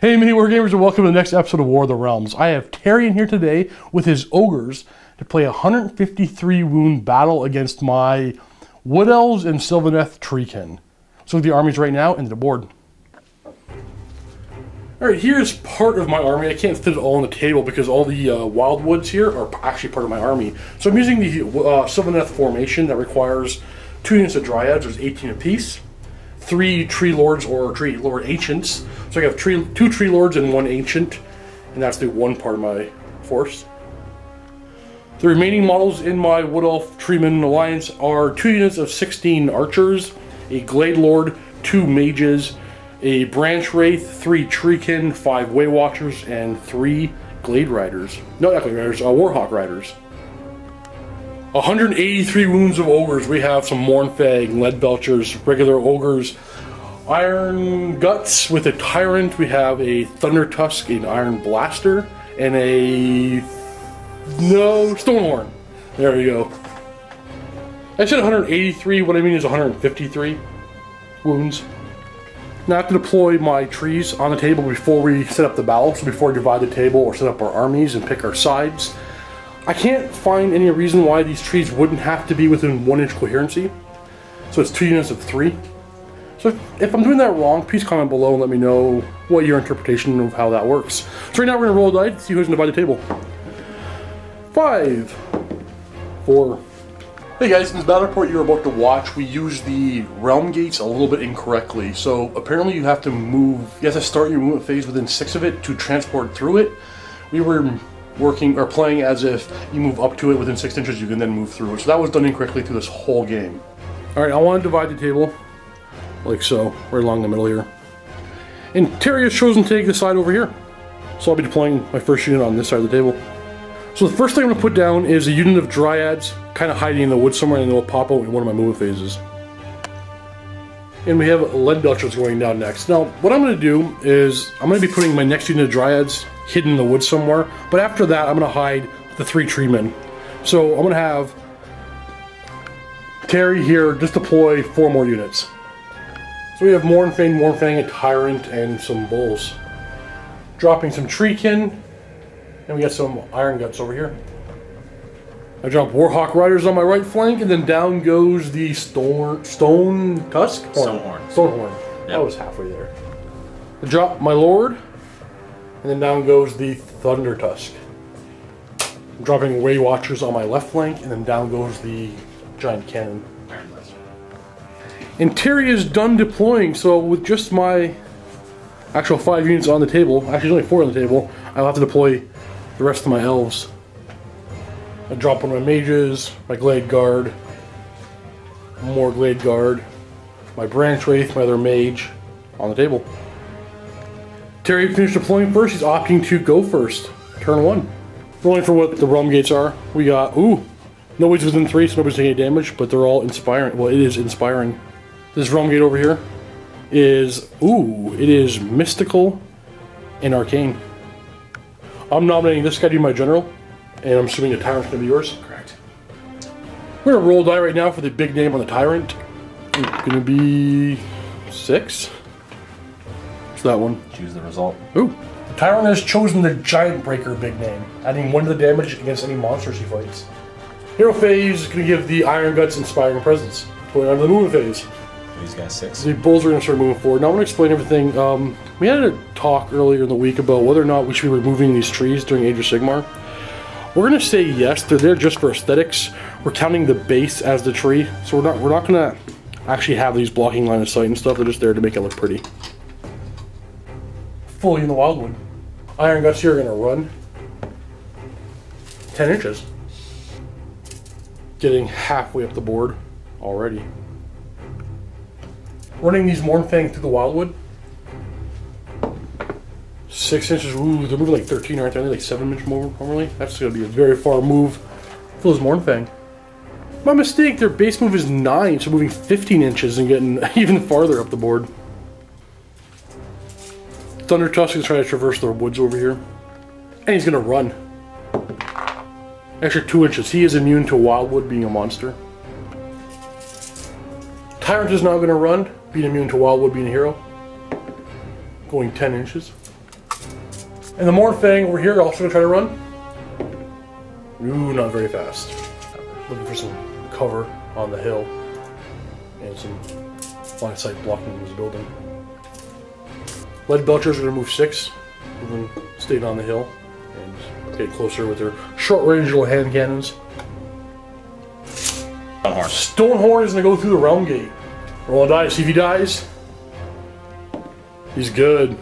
Hey MiniWarGamers, and welcome to the next episode of War of the Realms. I have Terry in here today with his Ogres to play a 153 wound battle against my Wood Elves and Sylvaneth Treeman. Let's look at the armies right now and the board. Alright, here's part of my army. I can't fit it all on the table because all the wildwoods here are actually part of my army. So I'm using the Sylvaneth formation that requires 2 units of Dryads, there's 18 apiece. 3 Tree Lords or Tree Lord Ancients. So I have 2 Tree Lords and 1 Ancient, and that's the one part of my force. The remaining models in my Wood Elf Treeman alliance are 2 units of 16 Archers, a Glade Lord, 2 Mages, a Branch Wraith, 3 Treekin, 5 Way Watchers, and 3 Glade Riders. No, not Glade Riders, Warhawk Riders. 183 wounds of Ogres. We have some Mournfang, Leadbelchers, regular Ogres, Iron Guts with a Tyrant. We have a Thunder Tusk, an Iron Blaster, and a Stonehorn. There we go. I said 183. What I mean is 153 wounds. Now I have to deploy my trees on the table before we set up the battle. So before we divide the table or set up our armies and pick our sides. I can't find any reason why these trees wouldn't have to be within 1 inch coherency. So it's 2 units of 3. So if I'm doing that wrong, please comment below and let me know what your interpretation of how that works. So right now we're going to roll a die to see who's going to divide the table. 5, 4. Hey guys, in this battle report you're about to watch, we use the realm gates a little bit incorrectly. So apparently you have to start your movement phase within 6 of it to transport through it. We were playing as if you move up to it within 6 inches, you can then move through it. So that was done incorrectly through this whole game. Alright, I want to divide the table, like so, right along the middle here. And Terry has chosen to take the side over here. So I'll be deploying my first unit on this side of the table. So the first thing I'm going to put down is a unit of Dryads, kind of hiding in the woods somewhere, and they'll pop out in one of my movement phases. And we have Leadbelchers going down next. Now, what I'm going to do is, I'm going to be putting my next unit of Dryads hidden in the woods somewhere, but after that I'm going to hide the 3 Treemen. So I'm going to have Terry here just deploy 4 more units. So we have Mournfang, a Tyrant, and some Bulls. Dropping some Treekin, and we got some Iron Guts over here. I drop Warhawk Riders on my right flank, and then down goes the Stone Tusk? Stonehorn. Yep. That was halfway there. I drop my Lord, and then down goes the Thunder Tusk. I'm dropping Way Watchers on my left flank, and then down goes the Giant Cannon. And Terry is done deploying, so with just my actual 5 units on the table, actually there's only 4 on the table, I'll have to deploy the rest of my Elves. I drop one of my Mages, my Glade Guard, more Glade Guard, my Branch Wraith, my other Mage, on the table. Terry finished deploying first. He's opting to go first. Turn 1. Rolling for what the realm gates are. We got, nobody's within 3, so nobody's taking any damage, but they're all inspiring. Well, it is inspiring. This realm gate over here is, it is mystical and arcane. I'm nominating this guy to be my general, and I'm assuming the Tyrant's going to be yours? Correct. We're going to roll die right now for the big name on the Tyrant. It's going to be 6. That one. Choose the result. The Tyrant has chosen the Giant Breaker big name, adding 1 to the damage against any monsters he fights. Hero phase is going to give the Iron Guts inspiring presence. Going on to the movement phase. These guys 6. The Bulls are going to start moving forward. Now I'm going to explain everything. We had a talk earlier in the week about whether or not we should be removing these trees during Age of Sigmar. We're going to say yes, they're there just for aesthetics. We're counting the base as the tree, so we're not going to actually have these blocking line of sight and stuff. They're just there to make it look pretty. Fully in the wildwood. Iron Guts here are going to run 10 inches. Getting halfway up the board already. Running these Mournfang through the wildwood. 6 inches. Ooh, they're moving like 13, aren't they? They're like 7 inch move normally. That's going to be a very far move for those Mournfang. My mistake, their base move is 9, so moving 15 inches and getting even farther up the board. Thunder Tusk is trying to traverse the woods over here. And he's going to run. Extra 2 inches. He is immune to Wildwood being a monster. Tyrant is now going to run, being immune to Wildwood being a hero. Going 10 inches. And the Mornfang over here also gonna try to run. Ooh, not very fast. Looking for some cover on the hill and some line of sight blocking this building. Lead Belchers are gonna move 6, staying on the hill and get closer with their short range little hand cannons. Stonehorn is gonna go through the realm gate. Roll a die, see if he dies. He's good.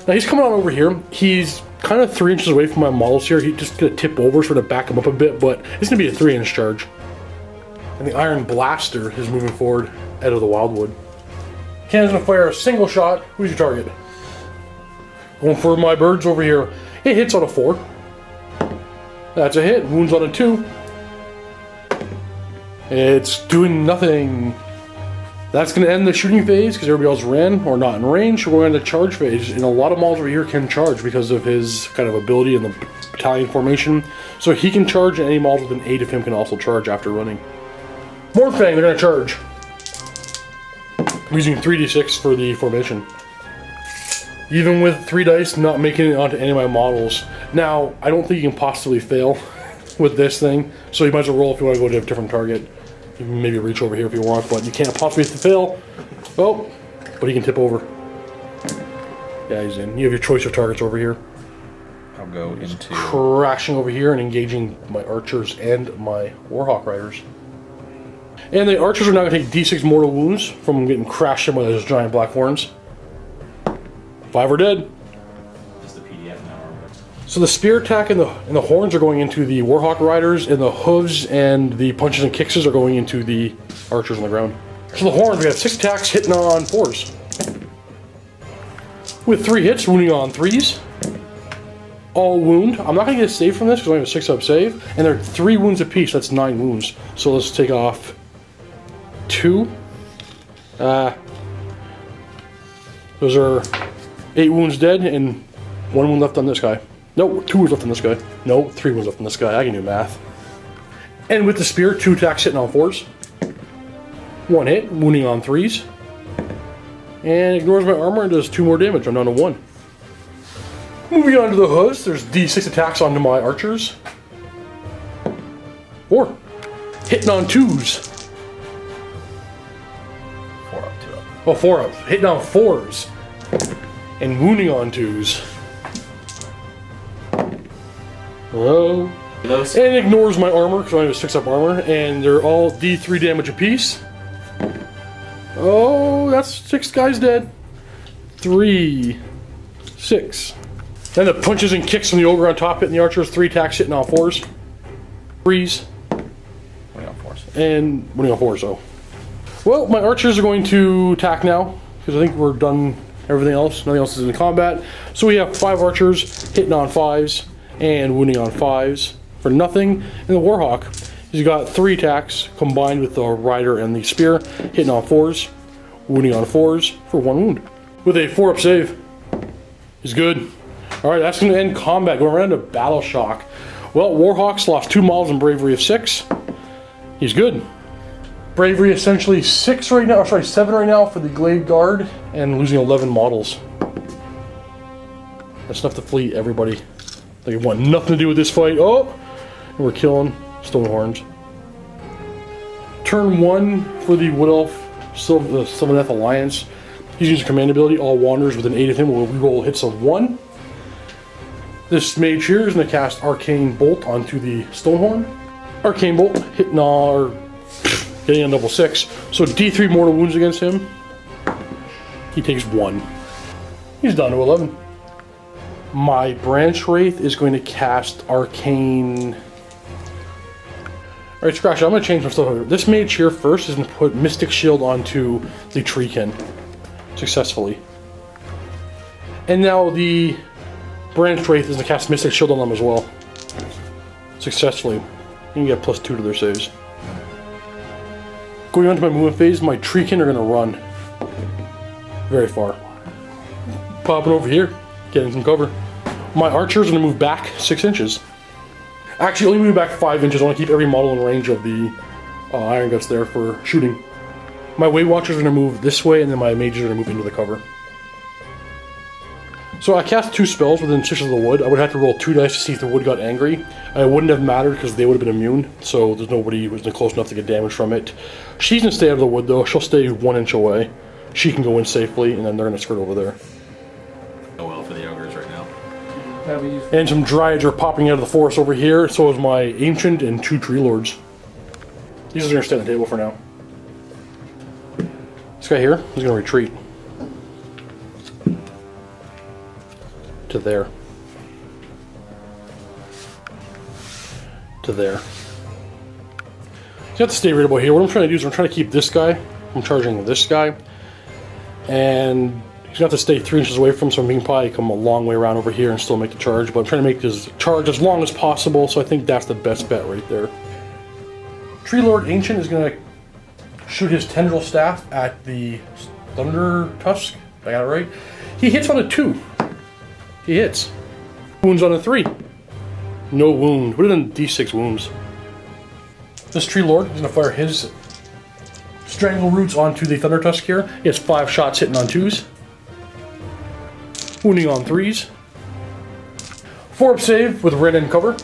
Now he's coming on over here. He's kind of 3 inches away from my models here. He's just gonna tip over, sort of back him up a bit, but it's gonna be a 3-inch charge. And the Iron Blaster is moving forward out of the Wildwood. Cannon's gonna fire a single shot. Who's your target? Going for my birds over here. It hits on a 4. That's a hit. Wounds on a 2. It's doing nothing. That's going to end the shooting phase because everybody else ran or not in range. We're going to charge phase, and a lot of models over here can charge because of his kind of ability in the battalion formation. So he can charge, and any model within 8 of him can also charge after running. Mornfang, they're going to charge. I'm using 3d6 for the formation. Even with 3 dice, not making it onto any of my models. Now, I don't think you can possibly fail with this thing, so you might as well roll if you want to go to a different target. You can maybe reach over here if you want, but you can't possibly fail. Oh, but he can tip over. Yeah, he's in. You have your choice of targets over here. I'll go into... Crashing over here and engaging my archers and my warhawk riders. And the archers are now going to take d6 mortal wounds from getting crashed in by those giant black horns. 5 are dead. Is the PDF now? So the spear attack and the horns are going into the warhawk riders, and the hooves and the punches and kicks are going into the archers on the ground. So the horns, we have 6 attacks hitting on 4s. With 3 hits, wounding on 3s. All wound. I'm not going to get a save from this because I only have a 6-up save. And they're 3 wounds apiece, that's 9 wounds. So let's take off 2. Those are 8 wounds dead and 1 wound left on this guy. No, 2 wounds left on this guy. No, 3 wounds left on this guy. I can do math. And with the spear, 2 attacks hitting on 4s. 1 hit, wounding on 3s. And ignores my armor and does 2 more damage. I'm down to 1. Moving on to the hoods, there's d6 attacks onto my archers. 4. Hitting on 2s. 4 up, 2 up. Oh, 4 up. Hitting on 4s. And wounding on 2s. Oh. And ignores my armor because I have a 6-up armor. And they're all d3 damage apiece. Oh, that's 6 guys dead. 3, 6. Then the punches and kicks from the ogre on top hitting the archers. 3 attacks hitting on 4s. 3s. Winning on 4s. And winning on 4s, so. Well, my archers are going to attack now because I think we're done everything else. Nothing else is in combat. So we have 5 archers hitting on 5s and wounding on 5s for nothing. And the warhawk, he's got 3 attacks combined with the rider and the spear, hitting on 4s, wounding on 4s for 1 wound. With a 4-up save. He's good. Alright, that's going to end combat. Going around to battle shock. Well, warhawks lost 2 models in bravery of 6. He's good. Bravery essentially 6 right now, or sorry, 7 right now for the Glade Guard, and losing 11 models. That's enough to fleet everybody. They want nothing to do with this fight. Oh! And we're killing Stonehorns. Turn 1 for the Wood Elf, Sylvaneth Alliance. He's using command ability. All wanderers within 8 of him will reroll hits of 1. This mage here is going to cast Arcane Bolt onto the Stonehorn. Arcane Bolt hitting all, getting on level 6. So D3 mortal wounds against him. He takes 1. He's down to 11. My Branch Wraith is going to cast Arcane. Alright, scratch it. I'm going to change some stuff over. This mage here first is going to put Mystic Shield onto the Treekin successfully. And now the Branch Wraith is going to cast Mystic Shield on them as well. Successfully. You can get +2 to their saves. Going on to my movement phase, my Treekin are going to run very far. Popping over here, getting some cover. My archers are going to move back 6 inches. Actually, only moving back 5 inches. I want to keep every model in range of the Iron Guts there for shooting. My Weight Watchers are going to move this way, and then my mages are going to move into the cover. So I cast 2 spells within 6 of the wood. I would have to roll 2 dice to see if the wood got angry. It wouldn't have mattered because they would have been immune, so there's nobody who was close enough to get damage from it. She's going to stay out of the wood though. She'll stay 1 inch away. She can go in safely, and then they're going to skirt over there. Go well for the ogres right now. And some dryads are popping out of the forest over here. So is my ancient and 2 tree lords. These are going to stay on the table for now. This guy here is going to retreat. To there. To there. You have to stay readable here. What I'm trying to do is I'm trying to keep this guy from charging this guy. And he's going to have to stay 3 inches away from him, so he can probably come a long way around over here and still make the charge. But I'm trying to make this charge as long as possible, so I think that's the best bet right there. Tree Lord Ancient is going to shoot his tendril staff at the Thunder Tusk. I got it right. He hits on a 2. He hits. Wounds on a 3. No wound. Would have done D6 wounds. This Tree Lord is going to fire his Strangle Roots onto the Thunder Tusk here. He has 5 shots hitting on 2s. Wounding on 3s. 4-up save with Red and cover.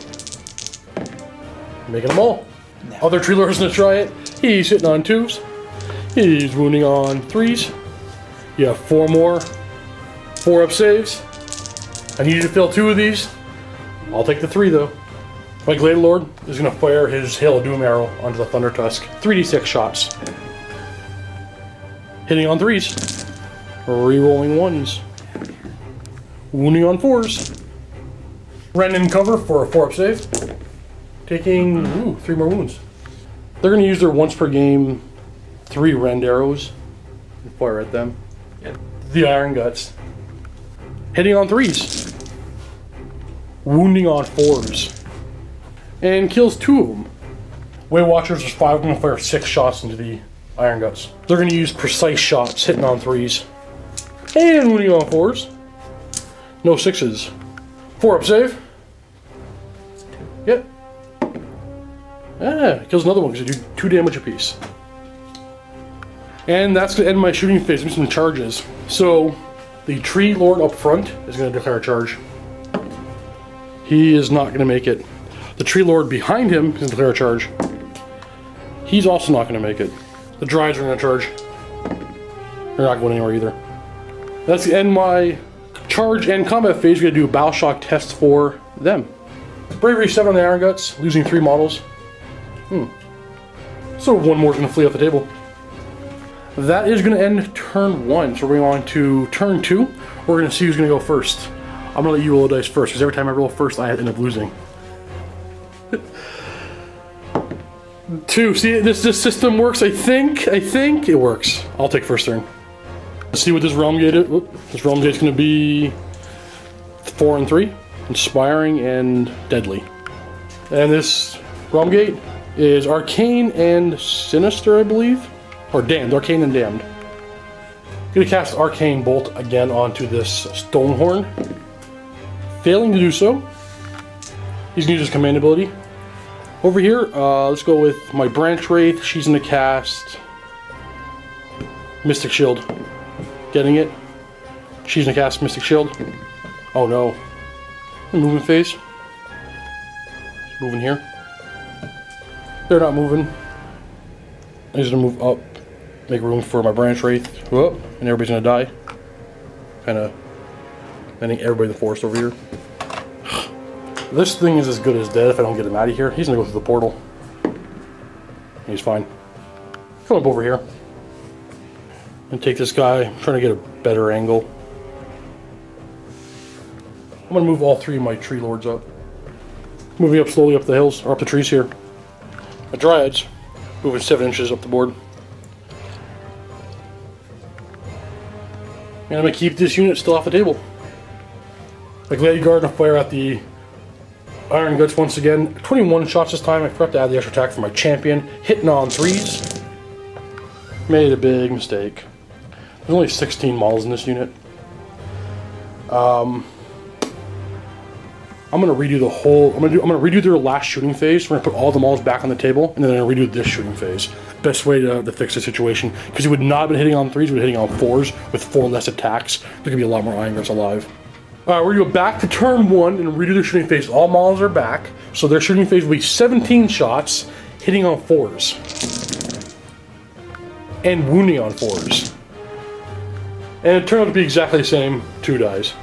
Making them all. No. Other Tree Lord is going to try it. He's hitting on 2s. He's wounding on 3s. You have 4 more 4-up saves. I need you to fill 2 of these. I'll take the 3 though. My Glade Lord is going to fire his Hail of Doom arrow onto the Thunder Tusk. 3d6 shots. Hitting on 3s. Rerolling 1s. Wounding on 4s. Ren in cover for a 4-up save. Taking 3 more wounds. They're going to use their once per game 3 rend arrows and fire at them. Yep. The Iron Guts. Hitting on 3s. Wounding on 4s. And kills 2 of them. Weight Watchers, there's 5 of them, fire 6 shots into the Iron Guts. They're going to use precise shots, hitting on 3s. And wounding on 4s. No 6s. 4-up save. Yep. Kills another one because you do 2 damage apiece. And that's going to end my shooting phase. I'm some charges. So, the Tree Lord up front is going to declare a charge. He is not going to make it. The Tree Lord behind him is going to declare a charge. He's also not going to make it. The Dryads are going to charge. They're not going anywhere either. That's the end of my charge and combat phase. We're going to do a Battle Shock test for them. Bravery 7 on the Iron Guts, losing 3 models. So 1 more is going to flee off the table. That is going to end turn 1. So we're going on to turn 2. We're going to see who's going to go first. I'm going to let you roll a dice first, because every time I roll first, I end up losing. 2. See, this system works, I think it works. I'll take first turn. Let's see what this Realm Gate is. This Realm Gate is going to be 4 and 3. Inspiring and Deadly. And this Realm Gate is Arcane and Sinister, I believe? Or Damned, Arcane and Damned. I'm going to cast Arcane Bolt again onto this Stonehorn. Failing to do so, he's going to use his command ability. Over here, let's go with my Branch Wraith. She's going to cast Mystic Shield. Getting it? She's going to cast Mystic Shield. Oh no. Movement phase. Moving here. They're not moving. I'm just going to move up. Make room for my Branch Wraith. Whoop, and everybody's going to die. Kind of ending everybody in the forest over here. This thing is as good as dead if I don't get him out of here. He's going to go through the portal. He's fine. Come up over here. And take this guy. I'm trying to get a better angle. I'm going to move all 3 of my Tree Lords up. Moving up slowly up the hills, or up the trees here. My Dryads, moving 7 inches up the board. And I'm going to keep this unit still off the table. Like Lady Guard will fire at the Iron Guts once again. 21 shots this time. I forgot to add the extra attack for my champion. Hitting on 3s. Made a big mistake. There's only 16 models in this unit. I'm going to redo the whole. I'm going to redo their last shooting phase. We're going to put all the models back on the table, and then I'm going to redo this shooting phase. Best way to fix the situation, because he would not have been hitting on 3s, he would be hitting on 4s with 4 less attacks. There could be a lot more Iron Guts alive. We're going to go back to turn 1 and redo the shooting phase. All models are back. So their shooting phase will be 17 shots, hitting on 4s. And wounding on 4s. And it turned out to be exactly the same 2 dies.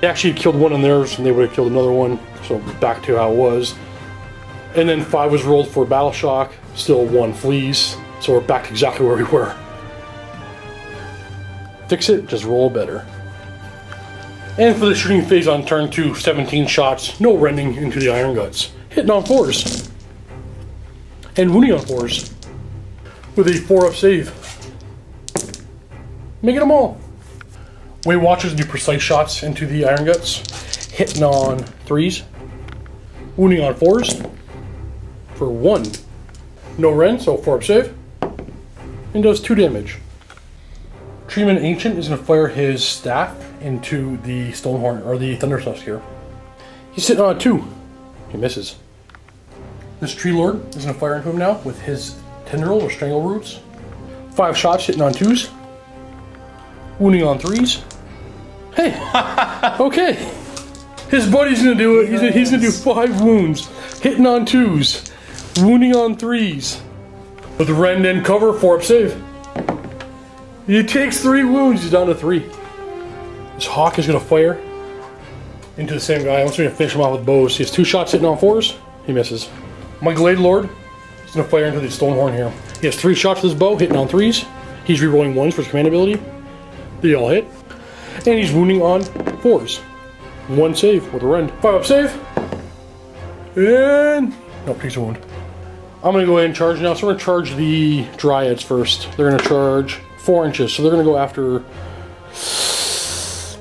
They actually killed one on theirs, and they would have killed another one. So back to how it was. And then 5 was rolled for Battle Shock. Still 1 flees. So we're back to exactly where we were. Fix it, just roll better. And for the shooting phase on turn 2, 17 shots, no rending into the Iron Guts. Hitting on 4s. And wounding on 4s. With a 4-up save. Making them all. Weight Watchers do precise shots into the Iron Guts. Hitting on 3s. Wounding on 4s. For 1. No rend, so 4-up save. And does 2 damage. Treeman Ancient is going to fire his staff into the Stonehorn, or the Thunder Tusk here. He's sitting on a 2. He misses. This Tree Lord is going to fire into him now with his Tendril or Strangle Roots. 5 shots hitting on 2s. Wounding on 3s. Hey! Okay! His buddy's going to do it. He's going to do 5 wounds. Hitting on 2s. Wounding on 3s. With rend and cover, 4-up save. He takes 3 wounds. He's down to 3. This Hawk is going to fire into the same guy. I'm just going to finish him off with bows. He has 2 shots hitting on 4s. He misses. My Glade Lord is going to fire into the Stonehorn here. He has 3 shots with his bow, hitting on 3s. He's rerolling 1s for his command ability. They all hit. And he's wounding on 4s. 1 save with a rend. 5-up save. And... nope, takes a wound. I'm going to go ahead and charge now. So we're going to charge the Dryads first. They're going to charge 4 inches. So they're going to go after...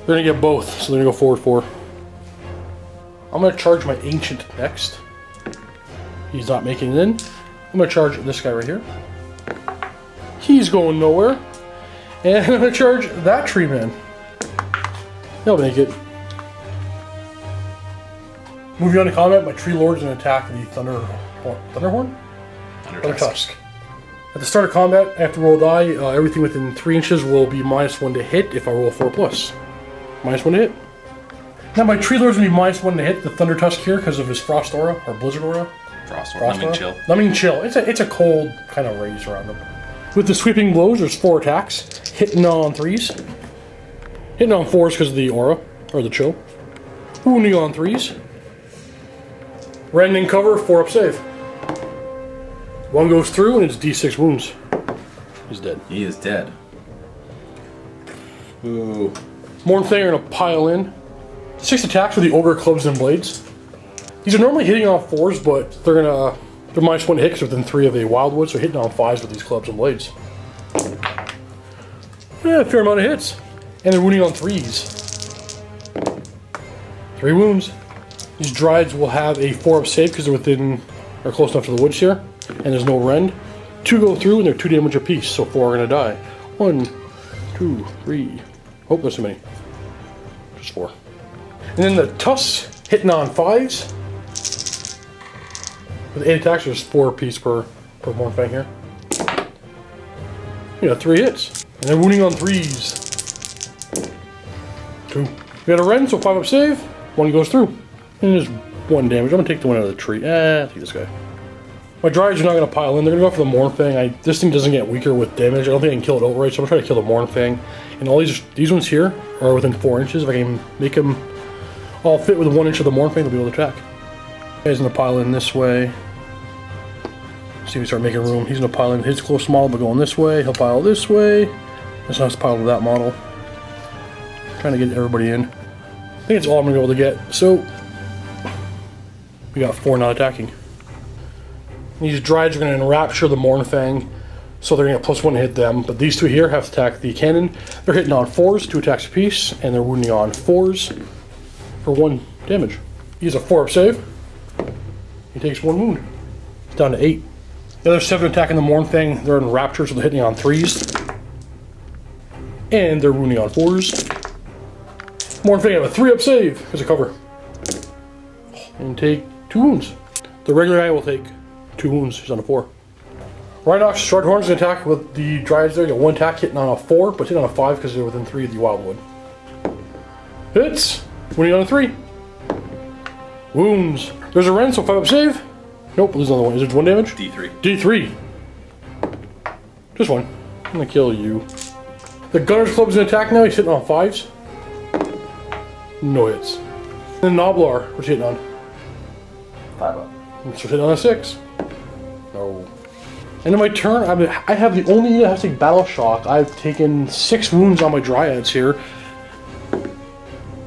they're going to get both. So they're going to go forward 4. I'm going to charge my Ancient next. He's not making it in. I'm going to charge this guy right here. He's going nowhere. And I'm going to charge that Tree Man. He'll make it. Moving on to combat, my Tree Lord is going to attack the Thunderhorn? Thunder Tusk. At the start of combat, I have to roll a die. Everything within 3 inches will be -1 to hit if I roll 4+. -1 to hit. Now my Tree Lord's going to be -1 to hit the Thunder Tusk here because of his Frost Aura, or Blizzard Aura. Frost Aura. Numbing Chill. Numbing Chill. It's a cold kind of raise around him. With the Sweeping Blows, there's 4 attacks. Hitting on 3s. Hitting on 4s because of the Aura, or the Chill. Wounding on 3s. Rend and cover, 4-up save. 1 goes through and it's D6 wounds. He's dead. He is dead. Ooh. Mournfang are going to pile in. 6 attacks with the Ogre Clubs and Blades. These are normally hitting on 4s, but they're -1 to hit because within 3 of a Wildwood, so hitting on 5s with these Clubs and Blades. Yeah, a fair amount of hits. And they're wounding on 3s. 3 wounds. These Dryads will have a 4-up save because they're within, or close enough to the woods here. And there's no rend. 2 go through and they're 2 damage apiece, so 4 are going to die. 1, 2, 3. Oh, there's so many. Just 4. And then the Tusks hitting on 5s. With 8 attacks, there's 4 apiece per Mournfang here. You got 3 hits. And they're wounding on 3s. 2. We got a rend, so 5-up save. 1 goes through. And there's 1 damage. I'm going to take the one out of the tree. Take this guy. My Dryads are not going to pile in. They're going to go for the Mournfang. This thing doesn't get weaker with damage. I don't think I can kill it outright, so I'm going to try to kill the Mournfang. And all these ones here are within 4 inches. If I can make them all fit with 1 inch of the Mournfang, they'll be able to attack. He's going to pile in this way. See if we start making room. He's going to pile in his close model, but going this way. He'll pile this way. This has to pile to that model. Trying to get everybody in. I think it's all I'm going to be able to get. So, we got 4 not attacking. These Dryads are going to enrapture the Mournfang, so they're going to get +1 to hit them. But these 2 here have to attack the cannon. They're hitting on 4s, 2 attacks apiece, and they're wounding on 4s for 1 damage. He has a 4-up save. He takes 1 wound. It's down to 8. The other 7 attacking the Mournfang, they're in Rapture, so they're hitting on 3s. And they're wounding on 4s. Mournfang have a 3-up save because of cover. And take 2 wounds. The regular guy will take 2 wounds. He's on a 4. Rhinox Shorthorn's going to attack with the Dryads there. You got 1 attack hitting on a 4, but hitting on a 5 because they're within 3 of the Wildwood. Hits. Winning on a 3. Wounds. There's a Ren, so 5 up save. Nope, there's another one. Is it 1 damage? D3. D3. Just 1. I'm gonna kill you. The Gunner's Club's in attack now. He's hitting on 5s. No hits. And the Noblar, what's he hitting on? 5 up. So hitting on a 6. No. And in my turn, I have the only unit that has to take Battle Shock. I've taken 6 wounds on my Dryads here.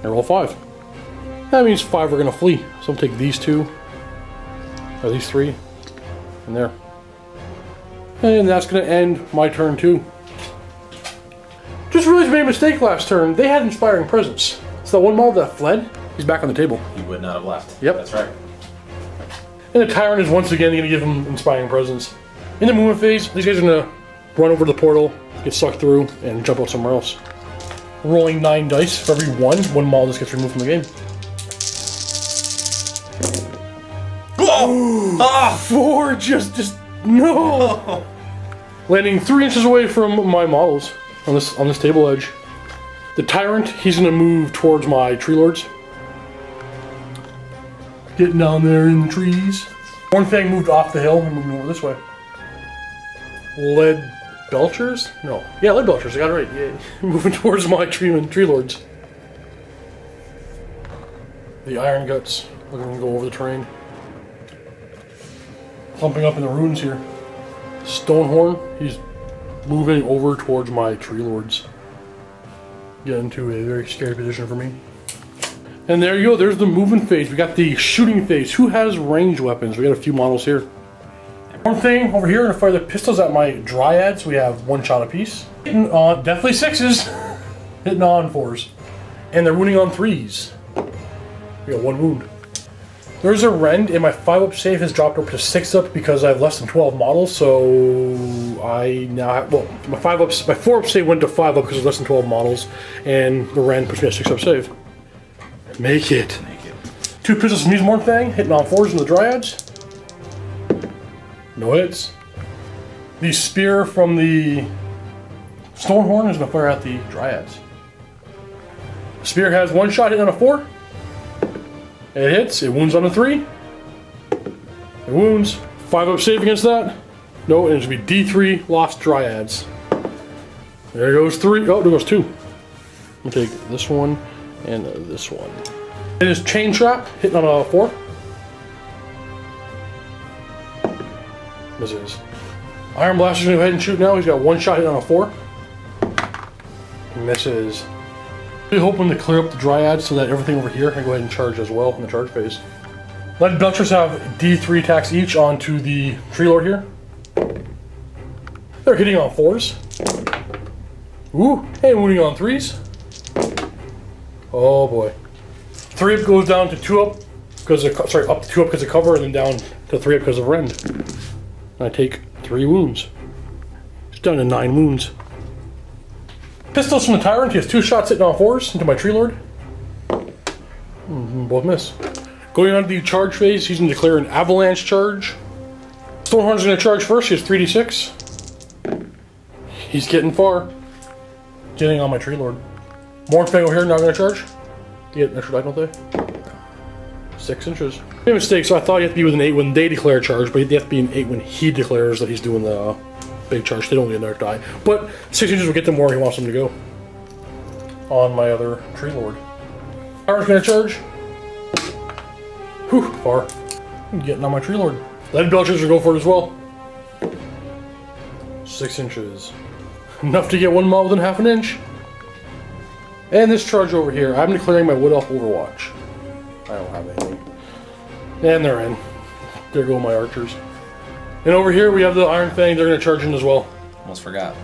I roll 5. That means 5 are going to flee. So I'm going to take these 2. Or these 3. And there. And that's going to end my turn too. Just realized I made a mistake last turn. They had Inspiring Presence. So that one model that fled, he's back on the table. He would not have left. Yep. That's right. And the Tyrant is once again going to give him Inspiring Presence. In the movement phase, these guys are going to run over to the portal, get sucked through, and jump out somewhere else. Rolling 9 dice for every one model just gets removed from the game. Oh! Ah! 4, just no! Landing 3 inches away from my models on this table edge. The Tyrant, he's going to move towards my Tree Lords. Getting down there in the trees. Hornfang moved off the hill and moving over this way. Lead Belchers? No. Yeah, Lead Belchers, I got it right. Yeah. Moving towards my Tree Lords. The Iron Guts, looking to go over the terrain. Pumping up in the ruins here. Stonehorn, he's moving over towards my Tree Lords. Getting to a very scary position for me. And there you go, there's the movement phase. We got the shooting phase. Who has ranged weapons? We got a few models here. One thing over here, to fire the pistols at my Dryads, we have 1 shot apiece. Hitting on, definitely 6s. Hitting on 4s. And they're wounding on 3s. We got 1 wound. There's a rend, and my 5 up save has dropped up to 6 up because I have less than 12 models, so I now have, well, my 4 up save went to 5 up because there's less than 12 models, and the rend puts me at 6 up save. Make it. 2 pistols from Mornfang, hitting on 4s in the Dryads. No hits. The spear from the Stonehorn is going to fire at the Dryads. The spear has 1 shot hitting on a 4. It hits. It wounds on a 3. It wounds. 5 up save against that. No, and it should be D3 lost Dryads. There goes 3. Oh, there goes 2. I'm going to take this one and this one. It is Chain Trap hitting on a 4. Misses. Iron Blaster's going to go ahead and shoot now. He's got 1 shot hitting on a 4. Misses. Really hoping to clear up the Dryads so that everything over here can go ahead and charge as well in the charge phase. Lead Belchers have D3 attacks each onto the Tree Lord here. They're hitting on 4s. Ooh, and wounding on 3s. Oh boy. 3 up goes down to 2 up because of, up to 2 up because of cover, and then down to 3 up because of rend. And I take 3 wounds. It's down to 9 wounds. Pistols from the Tyrant, he has 2 shots hitting on 4s into my Tree Lord. Both miss. Going on to the charge phase, he's going to declare an avalanche charge. Stonehorn's going to charge first, he has 3d6. He's getting far. Getting on my Tree Lord. Mornfang over here, not going to charge. You get an extra die, don't they? 6 inches. Made a mistake, so I thought you have to be with an 8 when they declare a charge, but you have to be an 8 when he declares that he's doing the big charge. They don't get another die. But 6 inches will get them where he wants them to go. On my other Tree Lord. Tyrant's gonna charge. Whew, far. I'm getting on my Tree Lord. Lead Belchers will go for it as well. 6 inches. Enough to get 1 model within half an inch. And this charge over here, I'm declaring my Wood Elf Overwatch. I don't have anything. And they're in. There go my archers. And over here we have the Iron Fang, they're going to charge in as well. Almost forgot.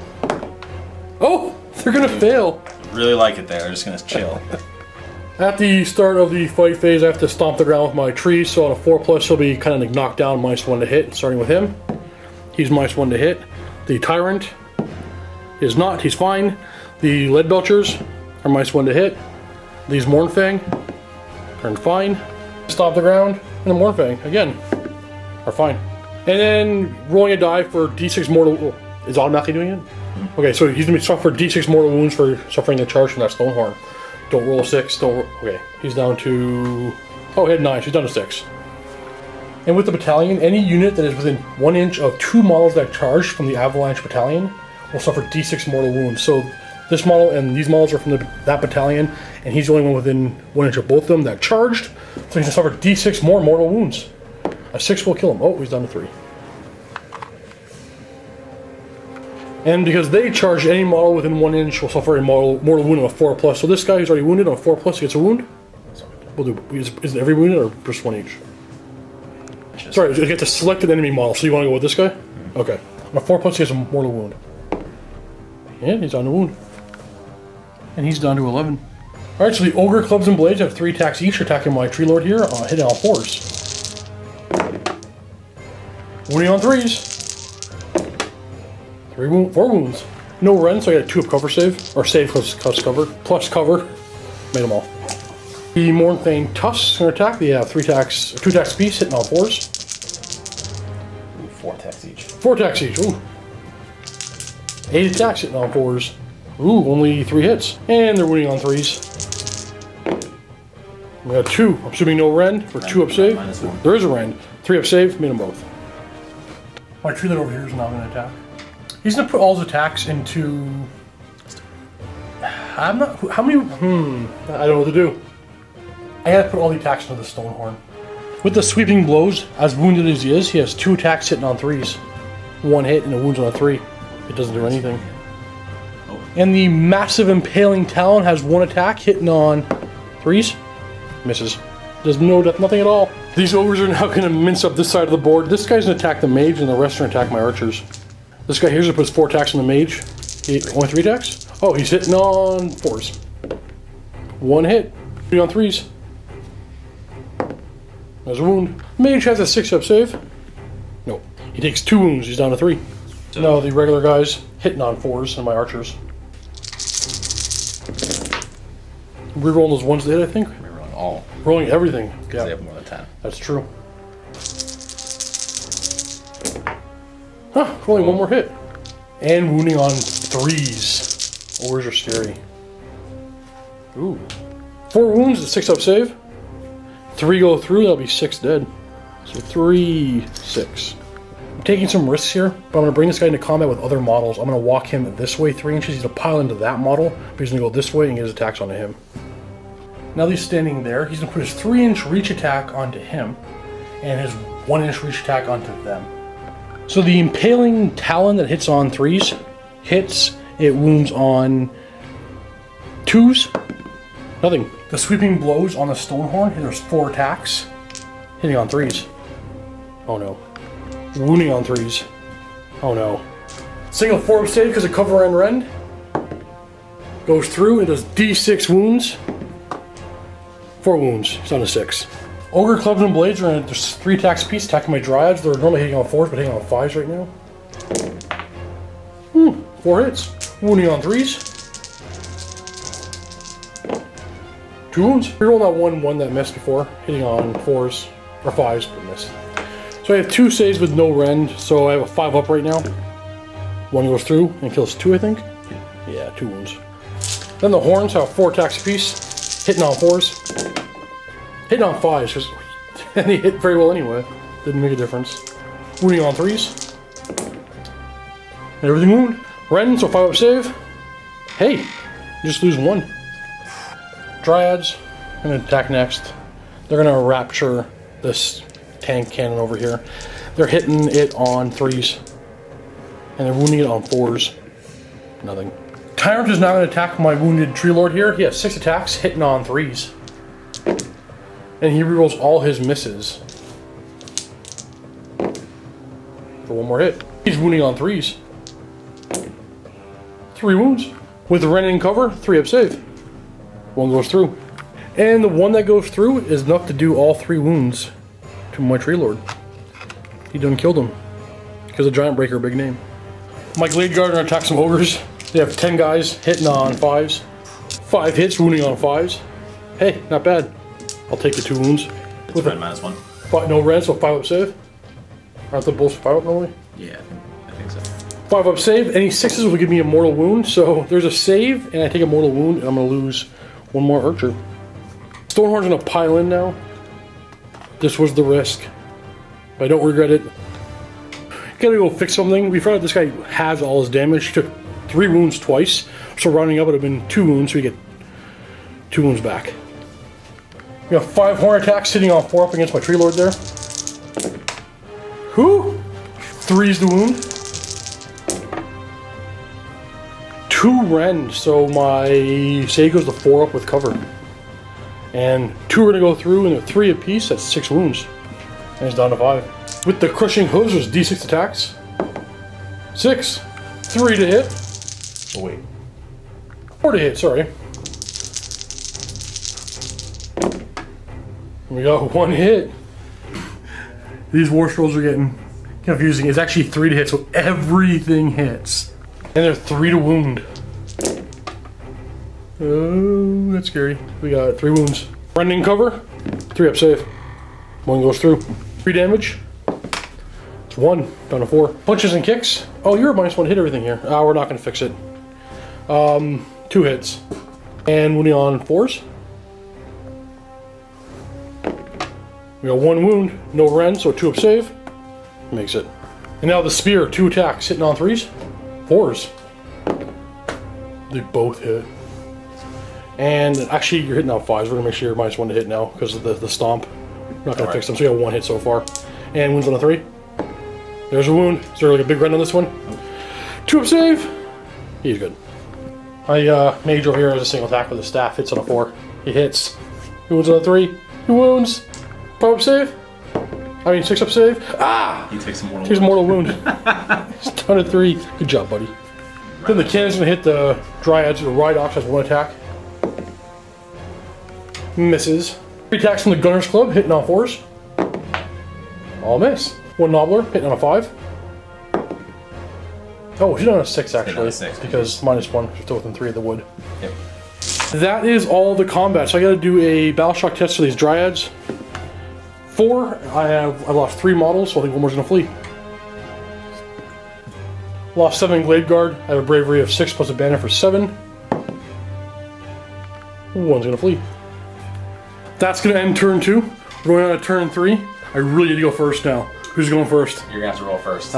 Oh! They're going to fail! Really like it there, they're just going to chill. At the start of the fight phase, I have to stomp the ground with my tree, so on a 4+, he'll be kind of like knocked down, -1 to hit, starting with him. He's -1 to hit. The Tyrant is not, he's fine. The Lead Belchers are -1 to hit. These Mornfang are fine. Stomp the ground, and the Mornfang, again, are fine. And then rolling a die for D6 mortal, is automatically doing it? Okay, so he's going to be suffering D6 mortal wounds for suffering the charge from that Stonehorn. Don't roll a 6. Don't roll. Okay, he's down to... Oh, he had 9, so he's down to 6. And with the battalion, any unit that is within 1 inch of 2 models that charge from the Avalanche Battalion will suffer D6 mortal wounds. So this model and these models are from that battalion, and he's the only one within 1 inch of both of them that charged. So he's going to suffer D6 more mortal wounds. A 6 will kill him. Oh, he's down to 3. And because they charge, any model within 1 inch will suffer a mortal wound of a 4+. So this guy who's already wounded on a 4+, gets a wound. We'll do. Is it every wounded or just 1 each? Sorry, you get to select an enemy model. So you want to go with this guy? Okay. On a 4+, he gets a mortal wound. And he's down to wound. And he's down to 11. Alright, so the Ogre Clubs and Blades have 3 attacks each, attacking my Tree Lord here, hitting on 4s. Wounding on 3s. 4 wounds. No rend, so I got a 2 up cover save. Or save plus cover. Plus cover. Made them all. The Mornthane Tusks are going to attack. They have 2 attacks apiece, hitting on 4s. 4 attacks each. 4 attacks each. Ooh. 8 attacks hitting on 4s. Ooh, only 3 hits. And they're wounding on 3s. We got 2. I'm assuming no rend for 2 up save. There is a rend. 3 up save, made them both. My Tree Lord over here is now going to attack. He's going to put all his attacks into... I'm not... How many... I don't know what to do. I gotta put all the attacks into the Stonehorn. With the Sweeping Blows, as wounded as he is, he has 2 attacks hitting on 3s. 1 hit and a wound on a 3. It doesn't do anything. And the Massive Impaling Talon has 1 attack hitting on 3s. Misses. Does nothing at all. These ogres are now going to mince up this side of the board. This guy's going to attack the mage, and the rest are going to attack my archers. This guy here's going to put 4 attacks on the mage. Only 3 attacks? Oh, he's hitting on 4s. 1 hit. 3 on 3s. There's a wound. Mage has a 6 up save. No. He takes 2 wounds. He's down to 3. No, the regular guys hitting on 4s and my archers. Rerolling those ones that hit, I think. Rerolling all. Rolling everything. Yeah. They have more than 10. That's true. Huh, only 1 more hit. And wounding on 3s. Ogres are scary. Ooh. 4 wounds, a 6 up save. 3 go through, that'll be 6 dead. So 3, 6. I'm taking some risks here, but I'm going to bring this guy into combat with other models. I'm going to walk him this way 3 inches. He's going to pile into that model, but he's going to go this way and get his attacks onto him. Now that he's standing there, he's going to put his 3-inch reach attack onto him, and his 1-inch reach attack onto them. So the Impaling Talon that hits on 3s, hits, it wounds on 2s, nothing. The Sweeping Blows on the Stonehorn, there's 4 attacks, hitting on 3s. Oh no. Wounding on 3s. Oh no. Single 4 save because of cover and rend. Goes through and does D6 wounds. 4 wounds. He's down to 6. Ogre Clubs and Blades are in. There's 3 attacks apiece, attacking my Dryads. They're normally hitting on 4s, but hitting on 5s right now. 4 hits. Wounding on 3s. 2 wounds. Reroll that 1 that missed before, hitting on 4s or 5s, but missed. So I have 2 saves with no rend, so I have a 5 up right now. 1 goes through and kills 2, I think. Yeah, 2 wounds. Then the horns have 4 attacks apiece, hitting on 4s, hitting on 5s, and he hit very well anyway. Didn't make a difference. Wounding on 3s. And everything wound. Rend, so 5 up save. Hey, you just lose 1. Dryads, I'm going to attack next. They're going to rapture this tank cannon over here. They're hitting it on 3s. And they're wounding it on 4s. Nothing. Tyrant is now going to attack my wounded Tree Lord here. He has 6 attacks, hitting on 3s. And he rerolls all his misses. For 1 more hit. He's wounding on 3s. 3 wounds. With the rend and cover, 3 up save. 1 goes through. And the 1 that goes through is enough to do all 3 wounds to my Tree Lord. He done killed him. Because of Giant Breaker, big name. My Glade Guard are going to attack some ogres. They have 10 guys hitting on 5s. 5 hits, wounding on 5s. Hey, not bad. I'll take the 2 wounds. It's rend -1. No rend, so 5 up save. Aren't the bulls 5 up normally? Yeah, I think so. 5 up save. Any 6s will give me a mortal wound. So there's a save, and I take a mortal wound, and I'm going to lose one more archer. Stonehorn's gonna pile in now. This was the risk. But I don't regret it. Gotta go fix something. We found out this guy has all his damage. He took 3 wounds twice. So rounding up would have been 2 wounds, so we get 2 wounds back. We have 5 horn attacks sitting on 4 up against my tree lord there. Who? 3's the wound. 2 rend, so my save goes to 4 up with cover. And 2 are gonna go through, and they're 3 apiece, that's 6 wounds. And it's down to 5. With the crushing hooves, there's D6 attacks. 6. 3 to hit. Oh wait. 4 to hit, sorry. We got 1 hit. These war scrolls are getting confusing. It's actually 3 to hit, so everything hits. And they're 3 to wound. Oh, that's scary. We got 3 wounds. Rending cover, 3 up save. 1 goes through. 3 damage. It's 1, down to 4. Punches and kicks. Oh, you're a -1 hit everything here. We're not gonna fix it. 2 hits. And wounding on 4s. We got 1 wound, no rend, so 2 up save. Makes it. And now the spear, 2 attacks, hitting on 3s. 4s. They both hit. And actually, you're hitting on 5s. We're gonna make sure you're -1 to hit now because of the stomp. We're not gonna fix them, so you got 1 hit so far. And wounds on a 3. There's a wound. Is there like a big rend on this one? 2 up save. He's good. My mage over here has a single attack with a staff. Hits on a 4. He hits. He wounds on a 3. He wounds. 5 up save. 6 up save. Ah! He takes a mortal wound. Takes a mortal wound. He's down to 3. Good job, buddy. Then the cannon's gonna hit the Dryads. The Ride Ox has 1 attack. Misses. 3 attacks from the Gunner's Club, hitting on 4s. All miss. 1 Nobbler, hitting on a 5. Oh, he's on a 6 actually. A 6, because -1, still within 3 of the wood. Yep. That is all the combat. So I gotta do a battle shock test for these Dryads. 4, I lost 3 models, so I think 1 more's gonna flee. Lost 7 Glade Guard. I have a bravery of 6 plus a banner for 7. 1's gonna flee. That's gonna end turn 2. We're going on to turn 3. I really need to go first now. Who's going first? You're gonna have to roll first.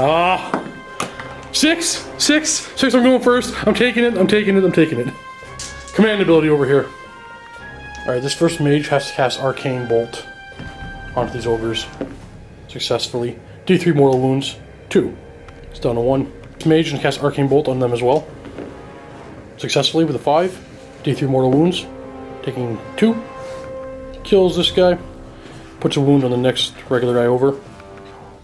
6, 6, 6. I'm going first. I'm taking it. I'm taking it. I'm taking it. Command ability over here. All right, this first mage has to cast Arcane Bolt onto these ogres successfully. D3 mortal wounds. 2. It's down to 1. This mage can cast Arcane Bolt on them as well. Successfully with a 5. D3 mortal wounds. Taking 2. Kills this guy. Puts a wound on the next regular guy over.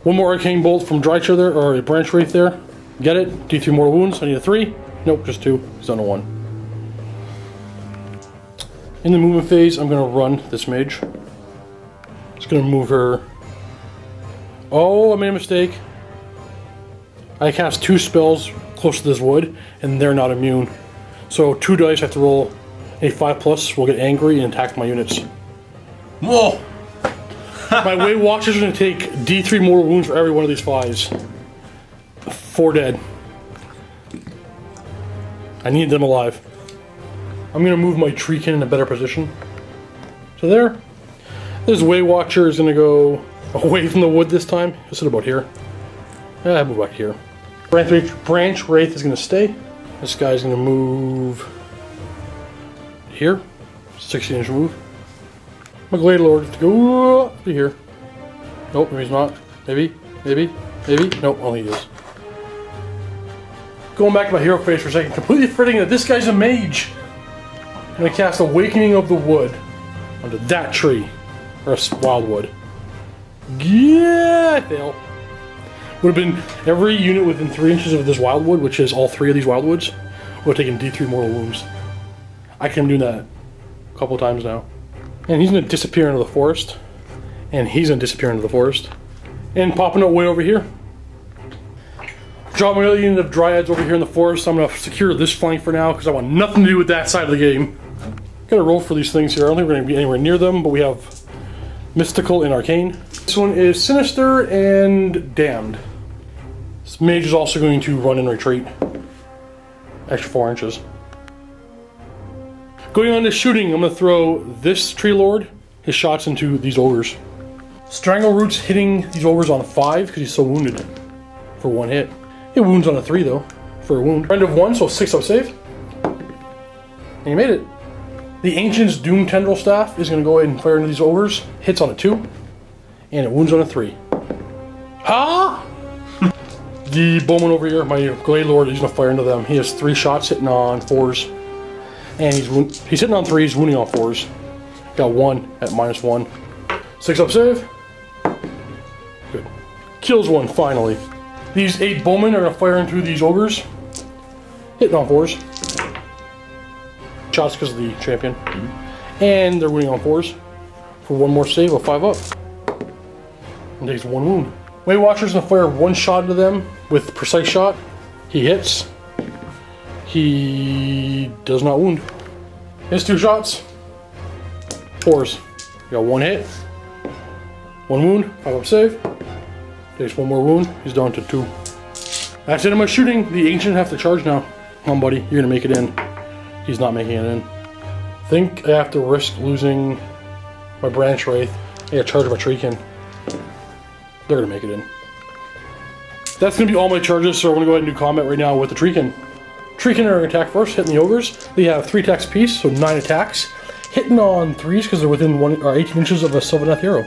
1 more Arcane Bolt from Drycha there, or a Branch Wraith there. Get it. D3 mortal wounds. I need a 3. Nope, just 2. It's down to 1. In the movement phase, I'm going to run this mage. Just going to move her. Oh, I made a mistake. I cast 2 spells close to this wood, and they're not immune. So 2 dice, I have to roll a 5+, will get angry and attack my units. Whoa! My Way Watchers are going to take D3 mortal wounds for every one of these 5s. 4 dead. I need them alive. I'm going to move my Treekin in a better position. So there. This Way Watcher is going to go away from the wood this time. He'll sit about here. I'll move back here. Branch Wraith is going to stay. This guy's going to move here. 16-inch move. My Glade Lord to go up to here. Nope, maybe he's not. Maybe, maybe, maybe. Nope, only he is. Going back to my hero phase for a second, completely forgetting that this guy's a mage. I'm going to cast Awakening of the Wood onto that tree. Or a wildwood. Yeah, I fail. Would have been every unit within 3 inches of this wildwood, which is all 3 of these wildwoods, would have taken D3 mortal wounds. I can do that a couple of times now. And he's going to disappear into the forest. And he's going to disappear into the forest. And popping out way over here. Drop my other unit of Dryads over here in the forest. I'm going to secure this flank for now because I want nothing to do with that side of the game. Gotta roll for these things here. I don't think we're going to be anywhere near them, but we have Mystical and Arcane. This one is Sinister and Damned. This mage is also going to run and retreat. Extra 4 inches. Going on to shooting, I'm going to throw this Tree Lord, his shots into these Ogres. Strangle Root's hitting these Ogres on a 5 because he's so wounded for 1 hit. It wounds on a 3 though, for a wound. Friend of 1, so 6 up save. And you made it. The Ancient's Doom Tendril Staff is going to go ahead and fire into these Ogres. Hits on a 2. And it wounds on a 3. Ha! The Bowman over here, my Glade Lord, is going to fire into them. He has 3 shots hitting on 4s. And he's hitting on 3s, wounding on 4s. Got 1 at -1. 6 up save. Good. Kills 1, finally. These 8 Bowmen are going to fire into these Ogres. Hitting on 4s. Shots because of the champion. And they're wounding on 4s. For 1 more save, a 5 up. And takes 1 wound. Weight Watcher's going to fire 1 shot into them with Precise Shot. He hits. He does not wound. Hits 2 shots. 4s. You got 1 hit. 1 wound. 5 up save. Takes 1 more wound. He's down to 2. That's it. I'm shooting. The Ancient have to charge now. Come on, buddy. You're going to make it in. He's not making it in. I think I have to risk losing my Branch Wraith. I got to charge my Treekin. They're going to make it in. That's going to be all my charges, so I'm going to go ahead and do combat right now with the Treekin. Treekin are going to attack first, hitting the Ogres. They have 3 attacks apiece, so 9 attacks. Hitting on 3s because they're within 18 inches of a Sylvaneth hero.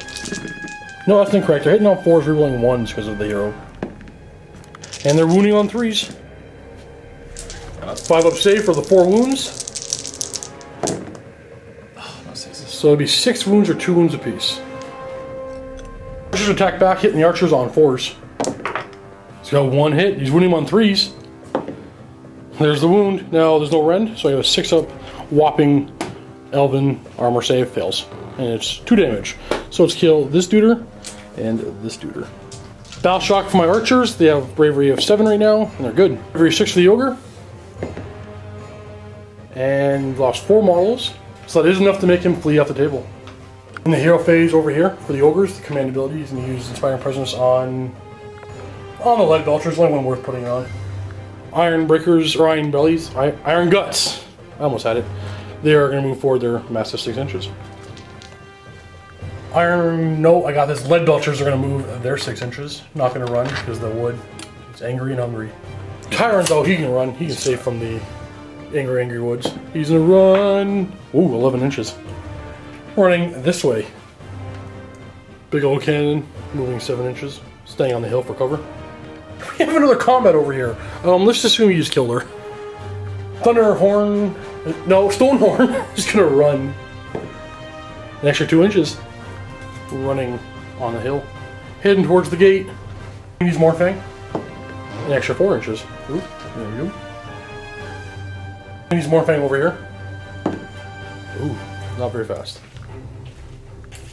No, that's incorrect. They're hitting on 4s, rerolling 1s because of the hero. And they're wounding on 3s. 5 up save for the 4 wounds. Oh, no 6s. So it'll be 6 wounds or 2 wounds apiece. Archers attack back, hitting the archers on 4s. He's got 1 hit. He's wounding him on 3s. There's the wound. Now there's no rend, so I have a 6 up whopping Elven armor save fails. And it's 2 damage. So let's kill this duder and this duder. Battle Shock for my archers. They have bravery of 7 right now, and they're good. Bravery 6 for the ogre. And lost 4 models. So that is enough to make him flee off the table. In the hero phase over here, for the ogres, the command ability is going to use Inspiring Presence on the Lead Belchers, the only one worth putting on. Iron Breakers, or Iron Bellies, Iron Guts, I almost had it. They are going to move forward their massive 6 inches. No, I got this. Lead Belchers are going to move their 6 inches. Not going to run because the wood is angry and hungry. Tyrant, though, he can run. He can save from the angry woods. He's going to run. Ooh, 11 inches. Running this way. Big old cannon, moving 7 inches. Staying on the hill for cover. We have another combat over here. Let's assume you just killed her. Thunderhorn. No, Stonehorn. Just gonna run. An extra 2 inches. Running on the hill. Heading towards the gate. Use Morfang. An extra 4 inches. Ooh, there we go. Use Morfang over here. Ooh, not very fast.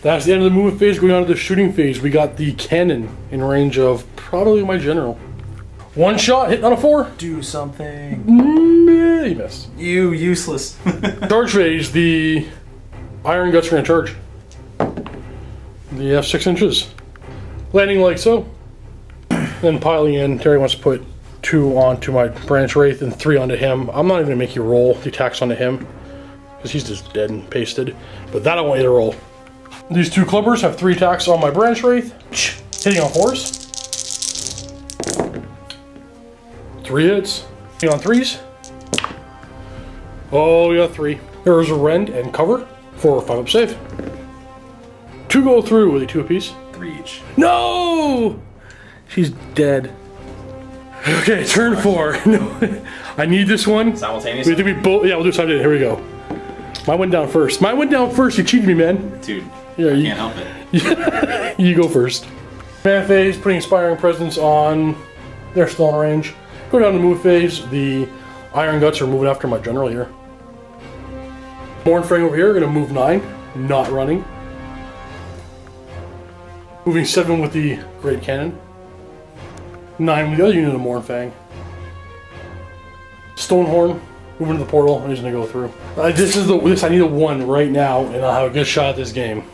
That's the end of the movement phase. Going on to the shooting phase, we got the cannon in range of probably my general. 1 shot, hitting on a 4. Do something. He missed. You useless. Charge phase, the Iron Guts are going to charge. They have 6 inches. Landing like so. Then piling in. Terry wants to put 2 onto my Branch Wraith and 3 onto him. I'm not even going to make you roll the attacks onto him because he's just dead and pasted. But that I want you to roll. These 2 clubbers have 3 attacks on my Branch Wraith. Hitting on 4s. 3 hits. Hitting on 3s. Oh, we got 3. There's a rend and cover for a 5 up save. 2 go through with a 2 apiece. 3 each. No! She's dead. Okay, turn 4. No, I need this one. Simultaneously? We both. Yeah, we'll do something. Here we go. Mine went down first. Mine went down first. You cheated me, man. Dude, yeah, I can't help it. You go first. Command phase, putting Inspiring Presence on. They're still in range. Go down to move phase. The Iron Guts are moving after my general here. Mornfang over here, going to move 9. Not running. Moving 7 with the Great Cannon. 9 with the other unit of Mornfang. Stonehorn, moving to the portal, and he's going to go through. I need a 1 right now, and I'll have a good shot at this game.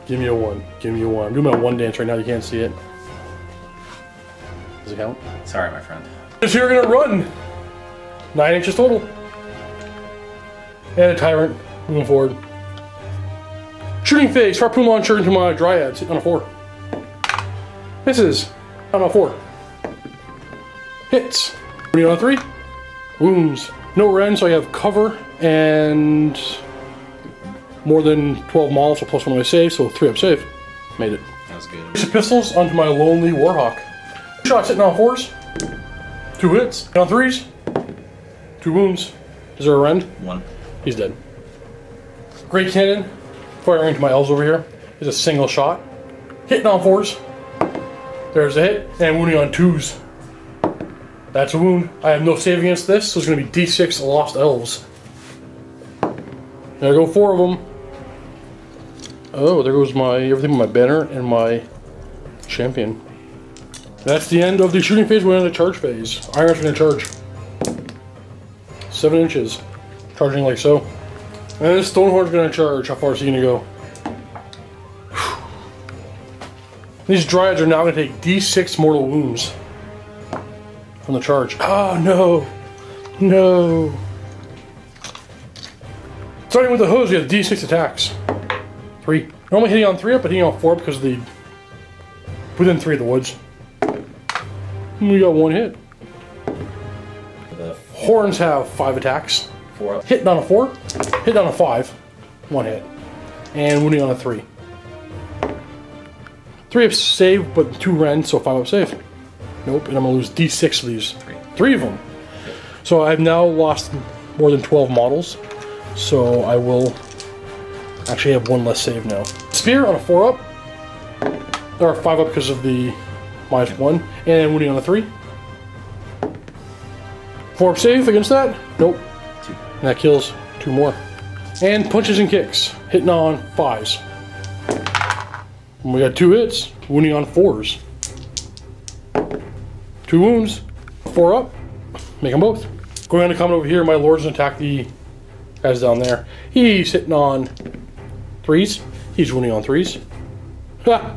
Give me a 1. Give me a 1. I'm doing my 1 dance right now, you can't see it. Does it count? Sorry, my friend. So you're going to run. 9 inches total. And a Tyrant, moving forward. Shooting phase, harpoon launcher into my Dryads, hit on a 4. Misses, on a 4. Hits, on a 3. Wounds. No Ren, so I have cover and more than 12 models, so plus 1 of my save, so 3-up save. Made it. That was good. Use pistols onto my Lonely Warhawk. 2 shots hitting on 4s. 2 hits, hit on 3s. 2 wounds. Is there a Rend? 1. He's dead. Great Cannon, firing into my Elves over here, is a single shot. Hitting on 4s. There's a hit, and wounding on 2s. That's a wound. I have no save against this, so it's going to be D6 Lost Elves. There go 4 of them. Oh, there goes my everything with my banner and my champion. That's the end of the shooting phase. We're in the charge phase. Iron's going to charge. 7 inches. Charging like so. And this Stonehorn's going to charge. How far is he going to go? These Dryads are now going to take D6 mortal wounds from the charge. Oh no! No! Starting with the hose, we have D6 attacks. 3. Normally hitting on 3-up, but hitting on 4 because of the within 3 of the woods. And we got 1 hit. The Horns have 5 attacks. 4 up. Hitting on a 4, hitting on a 5, 1 hit. And wounding on a 3. 3-up save, but 2 Ren, so 5-up save. Nope, and I'm going to lose D6 of these. 3 of them. So I've now lost more than 12 models. So I will actually have 1 less save now. Spear on a 4-up. Or 5-up because of the -1. And wounding on a 3. 4-up save against that? Nope. 2. And that kills 2 more. And punches and kicks. Hitting on 5s. And we got 2 hits. Wounding on 4s. 2 wounds. 4 up. Make them both. Going on to come over here, my Lord's gonna attack the guys down there. He's hitting on 3s. He's wounding on 3s. Ha!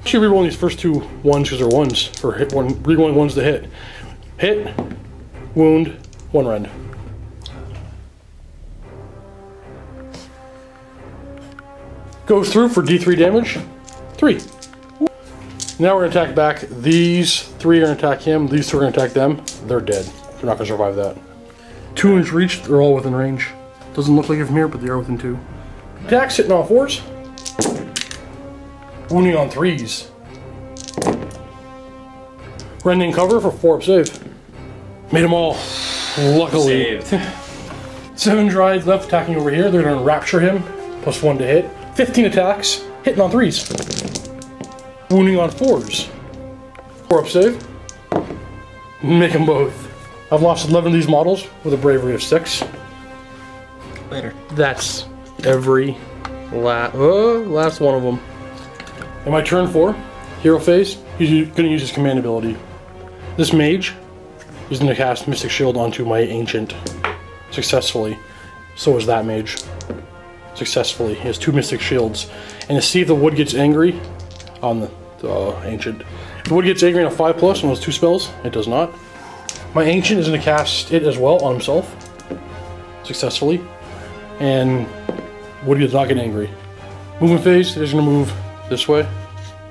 Should reroll these first 2 1s because they're 1s for hit one. Rerolling 1s to hit. Hit. Wound. 1 Rend. Goes through for D3 damage. 3. Now we're going to attack back. These 3 are going to attack him. These 2 are going to attack them. They're dead. They're not going to survive that. 2-inch reach. They're all within range. Doesn't look like it from here, but they are within 2. Attacks hitting on 4s. Wounding on 3s. Rending cover for 4-up save. Made them all. Luckily. Saved. 7 Dryads left attacking over here. They're going to rapture him. Plus 1 to hit. 15 attacks. Hitting on 3s. Wounding on 4s. 4-up save. Make them both. I've lost 11 of these models with a bravery of 6. Later. That's every last one of them. In my turn 4, hero phase, he's going to use his command ability. This mage is going to cast Mystic Shield onto my ancient successfully. So is that mage. Successfully. He has 2 Mystic Shields. And to see if the wood gets angry on the ancient. If the wood gets angry on a 5+ on those 2 spells, it does not. My ancient is going to cast it as well on himself. Successfully. And wood does not get angry. Movement phase, it is going to move this way.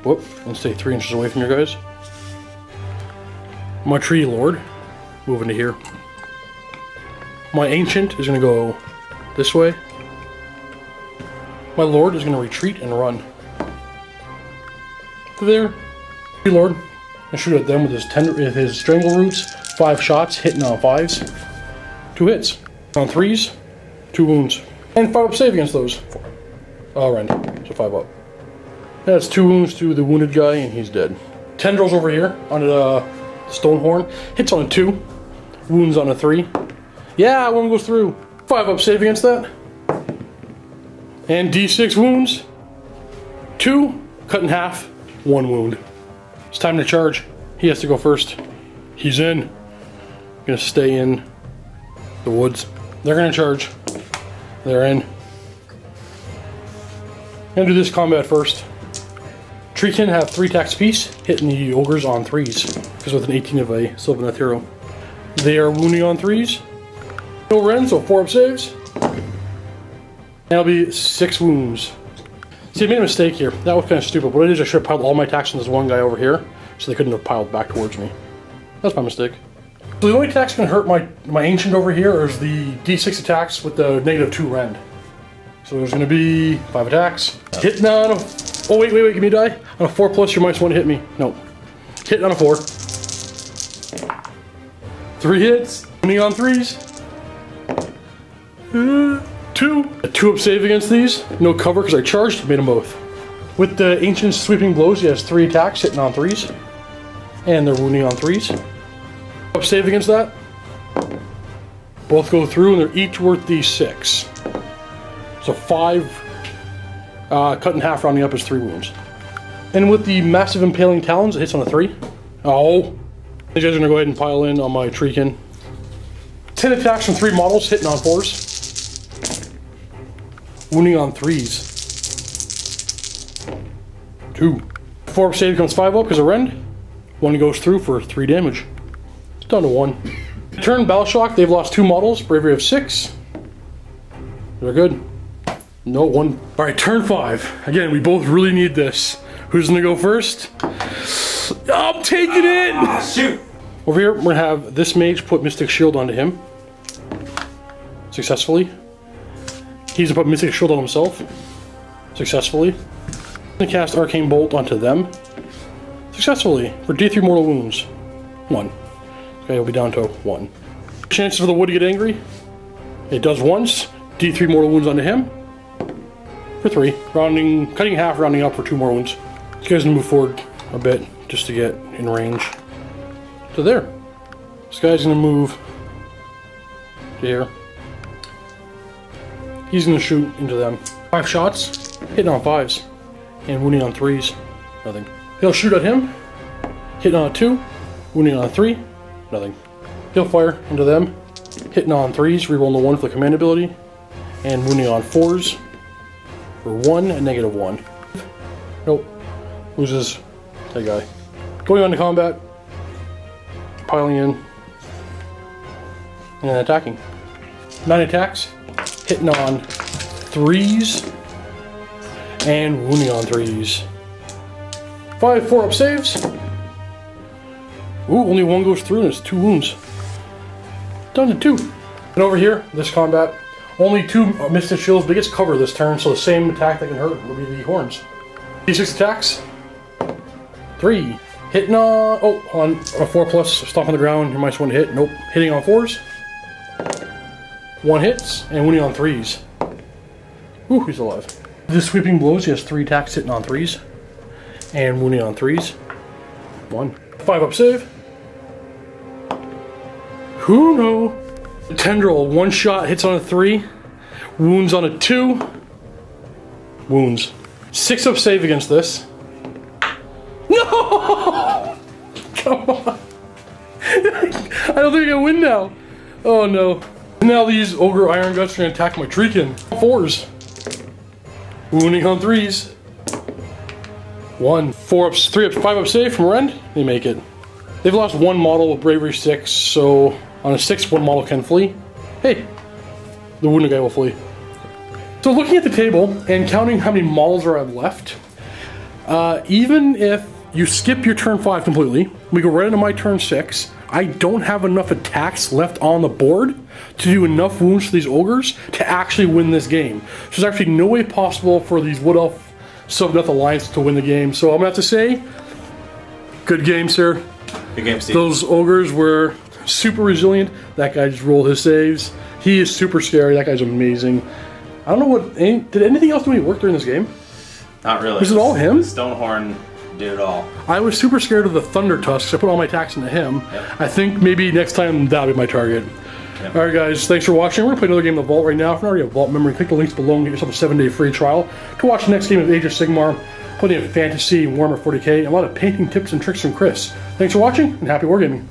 Whoop. And stay 3 inches away from your guys. My tree lord, moving to here. My ancient is going to go this way. My lord is going to retreat and run. To there. Tree lord, and shoot at them with his strangle roots. 5 shots, hitting on 5s. 2 hits. On 3s, 2 wounds. And 5-up save against those. 4. Rend. So 5-up. That's 2 wounds to the wounded guy, and he's dead. Tendrils over here on the Stonehorn. Hits on a 2. Wounds on a 3. Yeah, 1 goes through. 5-up save against that. And D6 wounds. 2, cut in half, 1 wound. It's time to charge. He has to go first. He's in. Gonna stay in the woods. They're gonna charge. They're in. Gonna do this combat first. Treekin have 3 attacks apiece, hitting the Ogres on 3s. Because with an 18 of a Sylvaneth hero. They are wounding on 3s. No Ren, so 4-up saves. That'll be 6 wounds. See, I made a mistake here. That was kind of stupid. What I did is I should have piled all my attacks on this one guy over here, so they couldn't have piled back towards me. That's my mistake. So the only attacks that can hurt my Ancient over here is the D6 attacks with the -2 rend. So there's going to be 5 attacks. Hitting on a... Oh, wait, give me a die. On a 4+, your -1 to hit me. No. Hitting on a 4. 3 hits. Winning on 3s. 2. A 2-up save against these. No cover because I charged. Made them both. With the Ancient Sweeping Blows, he has 3 attacks hitting on 3s. And they're wounding on 3s. Up save against that. Both go through and they're each worth D6. So 5 cut in half, rounding up is 3 wounds. And with the Massive Impaling Talons, it hits on a 3. Oh! These guys are going to go ahead and pile in on my Treekin. 10 attacks from 3 models, hitting on 4s. Wounding on 3s. 2. 4-up save becomes 5-up because of rend. 1 goes through for 3 damage. It's down to 1. Turn Battle Shock, they've lost 2 models. Bravery of 6. They're good. No, 1. Alright, turn 5. Again, we both really need this. Who's going to go first? I'm taking it! Shoot! Over here, we're going to have this mage put Mystic Shield onto him. Successfully. He's going to put Mystic Shield on himself. Successfully. I'm going to cast Arcane Bolt onto them. Successfully. For D3 mortal wounds. 1. Okay, it'll be down to 1. Chances for the wood to get angry. It does once. D3 mortal wounds onto him. For 3. Rounding, cutting half, rounding up for 2 more wounds. This guy's going to move forward a bit just to get in range. So there. This guy's going to move to here. He's going to shoot into them. 5 shots, hitting on 5s, and wounding on 3s. Nothing. He'll shoot at him, hitting on a 2, wounding on a 3. Nothing. He'll fire into them, hitting on 3s, rerolling the 1 for the command ability, and wounding on 4s for 1 and -1. Nope. Loses that guy. Going on to combat, piling in, and attacking. 9 attacks, hitting on 3s, and wounding on 3s. 5 4-up saves. Ooh, only 1 goes through and it's 2 wounds. Down to 2. And over here, this combat, only 2 Mystic Shields, but it gets cover this turn, so the same attack that can hurt will be the horns. D6 attacks. 3. Hitting on... Oh, on a 4+, stomp on the ground, you might want to hit. Nope. Hitting on 4s. 1 hits, and wounding on 3s. Ooh, he's alive. The Sweeping Blows, he has 3 attacks hitting on 3s. And wounding on 3s. 1. 5-up save. Who no? Tendril, 1 shot, hits on a 3. Wounds on a 2. Wounds. 6-up save against this. No! Come on. I don't think I win now. Oh no. Now these Ogre Iron Guts are going to attack my Treekin. 4s. Wounding on 3s. 1. 4-ups, 3-ups, 5-up save from Rend. They make it. They've lost 1 model with Bravery 6, so on a 6, 1 model can flee. Hey, the wounded guy will flee. So looking at the table and counting how many models are left, even if you skip your turn 5 completely, we go right into my turn 6, I don't have enough attacks left on the board to do enough wounds to these Ogres to actually win this game. So there's actually no way possible for these Wood Elf Sub-Death Alliance to win the game. So I'm going to have to say, good game, sir. Good game, Steve. Those Ogres were super resilient. That guy just rolled his saves. He is super scary. That guy's amazing. I don't know what... Did anything else do any work during this game? Not really. Was it all him? Stonehorn did it all. I was super scared of the Thunder Tusks. I put all my attacks into him. Yep. I think maybe next time that'll be my target. Yep. Alright guys, thanks for watching. We're going to play another game of Vault right now. If you're not already a Vault member, click the links below and get yourself a 7-day free trial to watch the next game of Age of Sigmar. Plenty of fantasy, Warhammer 40k, and a lot of painting tips and tricks from Chris. Thanks for watching, and happy wargaming.